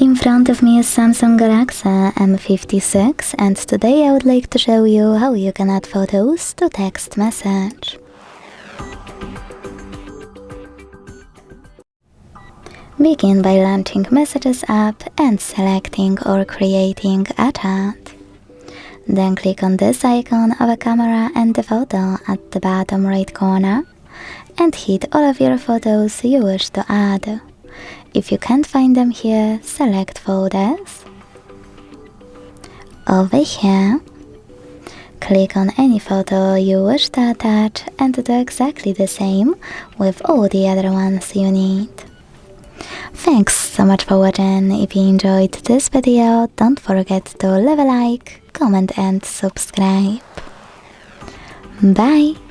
In front of me is Samsung Galaxy M56 and today I would like to show you how you can add photos to text message. Begin by launching Messages app and selecting or creating a chat. Then click on this icon of a camera and the photo at the bottom right corner and hit all of your photos you wish to add. If you can't find them here, select Photos. Over here, click on any photo you wish to attach and do exactly the same with all the other ones you need. Thanks so much for watching. If you enjoyed this video, don't forget to leave a like, comment and subscribe. Bye!